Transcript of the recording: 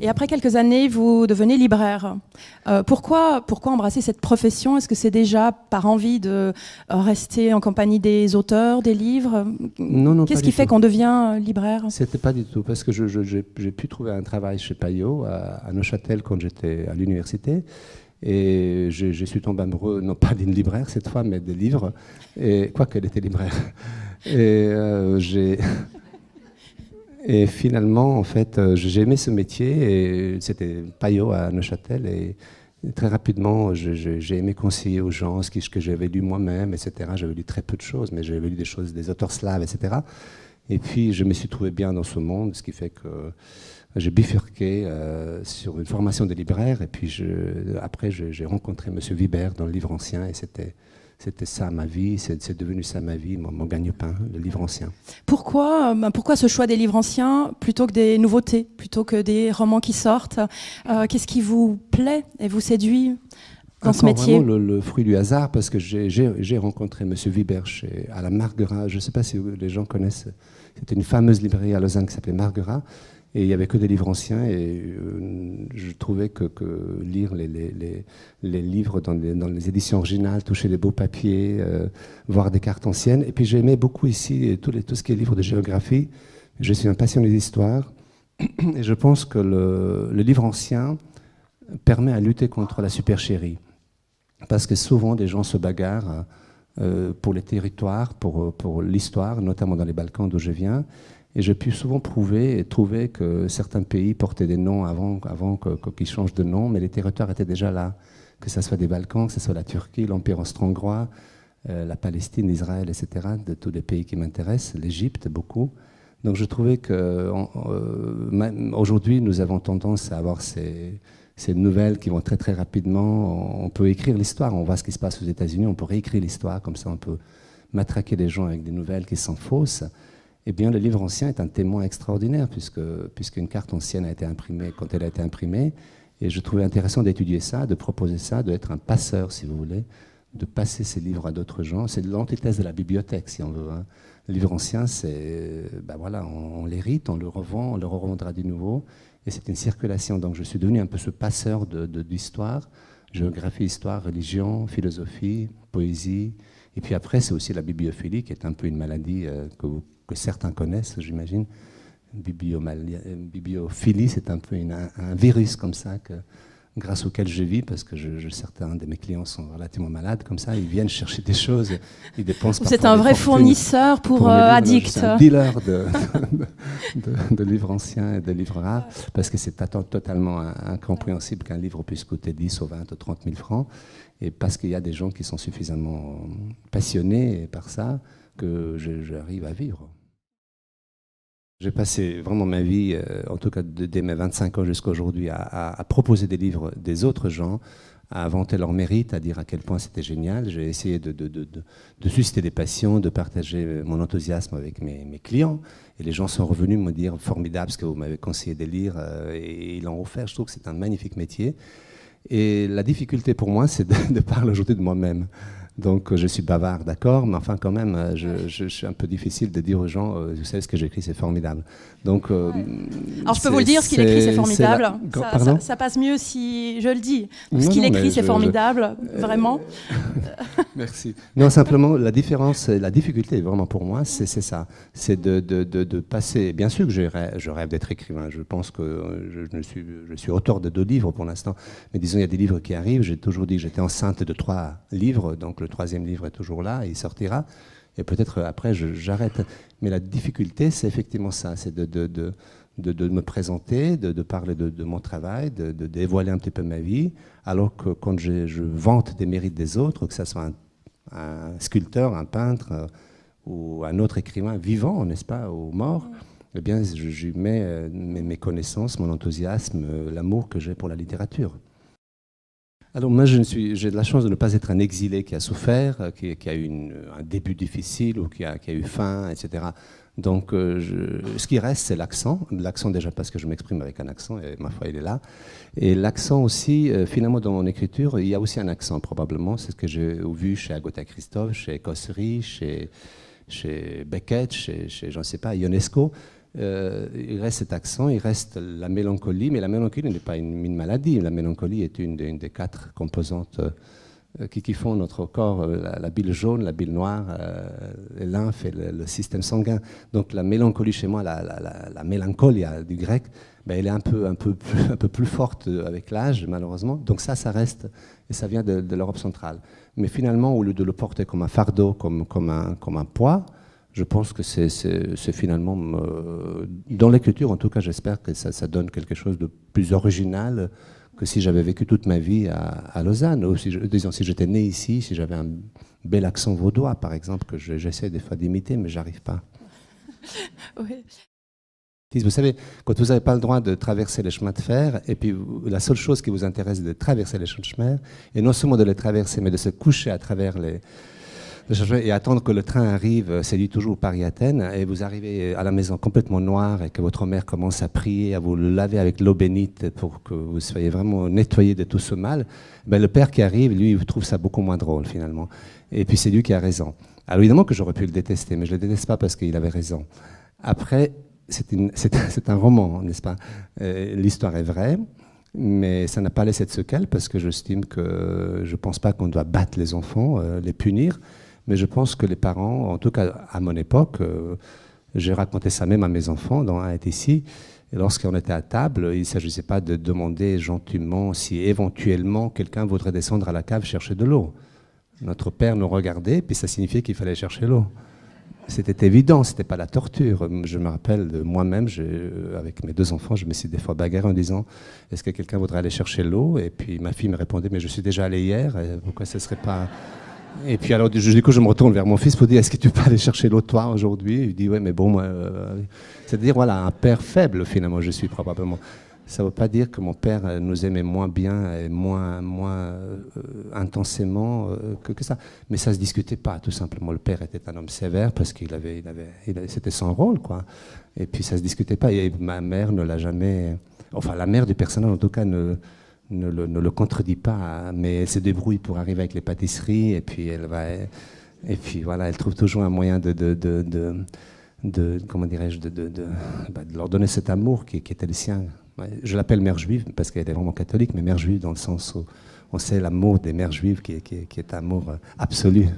Et après quelques années, vous devenez libraire. Pourquoi embrasser cette profession? Est-ce que c'est déjà par envie de rester en compagnie des auteurs, des livres? Non, Qu'est-ce qui fait qu'on devient libraire? C'était pas du tout, parce que j'ai pu trouver un travail chez Payot à Neuchâtel quand j'étais à l'université. Et je suis tombé amoureux, non pas d'une libraire cette fois, mais des livres. Et quoique elle était libraire. Et finalement, en fait, j'ai aimé ce métier. Et c'était Payot à Neuchâtel. Et très rapidement, j'ai aimé conseiller aux gens ce que j'avais lu moi-même, etc. J'avais lu très peu de choses, mais j'avais lu des choses des auteurs slaves, etc. Et puis, je me suis trouvé bien dans ce monde, ce qui fait que j'ai bifurqué sur une formation de libraire. Et puis, après, j'ai rencontré M. Vibert dans le livre ancien. Et c'était ça ma vie, c'est devenu ça ma vie, mon gagne-pain, le livre ancien. Pourquoi ce choix des livres anciens plutôt que des nouveautés, plutôt que des romans qui sortent? Qu'est-ce qui vous plaît et vous séduit dans ce métier? Vraiment le fruit du hasard, parce que j'ai rencontré M. Vibert à la Marguerat. Je ne sais pas si les gens connaissent, c'était une fameuse librairie à Lausanne qui s'appelait Marguerat. Et il n'y avait que des livres anciens, et je trouvais que lire les livres dans les éditions originales, toucher les beaux papiers, voir des cartes anciennes. Et puis j'aimais beaucoup ici tout ce qui est livres de géographie. Je suis un passionné d'histoire, et je pense que le livre ancien permet à lutter contre la supercherie. Parce que souvent, des gens se bagarrent pour les territoires, pour l'histoire, notamment dans les Balkans d'où je viens. Et j'ai pu souvent prouver et trouver que certains pays portaient des noms avant qu'ils changent de nom, mais les territoires étaient déjà là, que ce soit des Balkans, que ce soit la Turquie, l'Empire austro-hongrois, la Palestine, Israël, etc., de tous les pays qui m'intéressent, l'Égypte, beaucoup. Donc je trouvais qu'aujourd'hui, nous avons tendance à avoir ces nouvelles qui vont très très rapidement. On peut écrire l'histoire, on voit ce qui se passe aux États-Unis, on peut réécrire l'histoire, comme ça on peut matraquer les gens avec des nouvelles qui sont fausses. Eh bien, le livre ancien est un témoin extraordinaire, puisqu'une carte ancienne a été imprimée quand elle a été imprimée. Et je trouvais intéressant d'étudier ça, de proposer ça, d'être un passeur, si vous voulez, de passer ces livres à d'autres gens. C'est l'antithèse de la bibliothèque, si on veut. Hein. Le livre ancien, c'est, voilà, on l'hérite, on le revend, on le revendra de nouveau. Et c'est une circulation. Donc, je suis devenu un peu ce passeur d'histoire, géographie, histoire, religion, philosophie, poésie. Et puis après, c'est aussi la bibliophilie, qui est un peu une maladie que certains connaissent, j'imagine. Bibliophilie, c'est un peu un virus comme ça, grâce auquel je vis, parce que certains de mes clients sont relativement malades, comme ça, ils viennent chercher des choses, ils dépensent. Vous êtes un vrai fournisseur pour addicts. Je suis un dealer de livres anciens et de livres rares, parce que c'est totalement incompréhensible qu'un livre puisse coûter 10 ou 20 ou 30 000 francs, et parce qu'il y a des gens qui sont suffisamment passionnés par ça, que j'arrive à vivre. J'ai passé vraiment ma vie, en tout cas dès mes 25 ans jusqu'à aujourd'hui, à proposer des livres des autres gens, à vanter leur mérite, à dire à quel point c'était génial. J'ai essayé de susciter des passions, de partager mon enthousiasme avec mes clients. Et les gens sont revenus me dire « formidable ce que vous m'avez conseillé de lire » et ils l'ont offert. Je trouve que c'est un magnifique métier. Et la difficulté pour moi, c'est de parler aujourd'hui de moi-même. Donc je suis bavard, d'accord, mais enfin quand même, je suis un peu difficile de dire aux gens, vous savez ce que j'écris, c'est formidable. Donc, alors je peux vous le dire, ce qu'il écrit, c'est formidable. Ça passe mieux si je le dis. Ce qu'il écrit, c'est formidable, vraiment. Merci. Non, simplement, la difficulté, vraiment pour moi, c'est ça. C'est de passer. Bien sûr que je rêve d'être écrivain. Je pense que je suis auteur de 2 livres pour l'instant. Mais disons, il y a des livres qui arrivent. J'ai toujours dit que j'étais enceinte de 3 livres. Donc le 3e livre est toujours là, et il sortira. Et peut-être après, j'arrête. Mais la difficulté, c'est effectivement ça. C'est de me présenter, de parler de mon travail, de dévoiler un petit peu ma vie. Alors que quand je vante des mérites des autres, que ce soit un sculpteur, un peintre ou un autre écrivain vivant, n'est-ce pas, ou mort, eh bien, je mets mes connaissances, mon enthousiasme, l'amour que j'ai pour la littérature. Alors moi, j'ai de la chance de ne pas être un exilé qui a souffert, qui a eu un début difficile ou qui a eu faim, etc. Donc ce qui reste, c'est l'accent. L'accent déjà parce que je m'exprime avec un accent, et ma foi, il est là. Et l'accent aussi, finalement, dans mon écriture, il y a aussi un accent probablement. C'est ce que j'ai vu chez Agatha Christophe, chez Cossery, chez Beckett, chez je ne sais pas, Ionesco. il reste cet accent, il reste la mélancolie, mais la mélancolie n'est pas une maladie. La mélancolie est une des 4 composantes qui font notre corps, la bile jaune, la bile noire, les lymphes et le système sanguin. Donc la mélancolie chez moi, la mélancolia du grec, ben, elle est un peu plus forte avec l'âge, malheureusement. Donc ça reste, et ça vient de l'Europe centrale. Mais finalement, au lieu de le porter comme un fardeau, comme un poids, je pense que c'est finalement, dans l'écriture en tout cas, j'espère que ça donne quelque chose de plus original que si j'avais vécu toute ma vie à Lausanne, ou disons, si j'étais né ici, si j'avais un bel accent vaudois, par exemple, que j'essaie des fois d'imiter, mais j'arrive pas. Oui. Vous savez, quand vous n'avez pas le droit de traverser les chemins de fer, et puis la seule chose qui vous intéresse, c'est de traverser les chemins de fer, et non seulement de les traverser, mais de se coucher à travers et attendre que le train arrive, c'est dit toujours Paris-Athènes, et vous arrivez à la maison complètement noire et que votre mère commence à prier, à vous laver avec l'eau bénite pour que vous soyez vraiment nettoyé de tout ce mal, ben le père qui arrive, lui, il trouve ça beaucoup moins drôle finalement. Et puis c'est lui qui a raison. Alors évidemment que j'aurais pu le détester, mais je ne le déteste pas parce qu'il avait raison. Après, c'est un roman, n'est-ce pas? L'histoire est vraie, mais ça n'a pas laissé de séquelles parce que j'estime que je ne pense pas qu'on doit battre les enfants, les punir. Mais je pense que les parents, en tout cas à mon époque, j'ai raconté ça même à mes enfants dans Un est ici, et lorsqu'on était à table, il ne s'agissait pas de demander gentiment si éventuellement quelqu'un voudrait descendre à la cave chercher de l'eau. Notre père nous regardait, puis ça signifiait qu'il fallait chercher l'eau. C'était évident, ce n'était pas la torture. Je me rappelle de moi-même, avec mes 2 enfants, je me suis des fois bagarré en disant « Est-ce que quelqu'un voudrait aller chercher l'eau ?» Et puis ma fille me répondait « Mais je suis déjà allé hier, pourquoi ce ne serait pas… » Et puis alors, du coup, je me retourne vers mon fils pour dire, est-ce que tu peux aller chercher l'eau toi aujourd'hui? Il dit, ouais, mais bon, moi... C'est-à-dire, voilà, un père faible, finalement, je suis probablement. Ça ne veut pas dire que mon père nous aimait moins bien et moins intensément que ça. Mais ça ne se discutait pas, tout simplement. Le père était un homme sévère parce qu'il c'était son rôle, quoi. Et puis, ça ne se discutait pas. Et ma mère ne l'a jamais... Enfin, la mère du personnage, en tout cas, ne le contredit pas, mais elle se débrouille pour arriver avec les pâtisseries, et puis voilà, elle trouve toujours un moyen comment dirais-je, de leur donner cet amour qui était le sien. Je l'appelle mère juive parce qu'elle était vraiment catholique, mais mère juive dans le sens où on sait l'amour des mères juives qui est un amour absolu.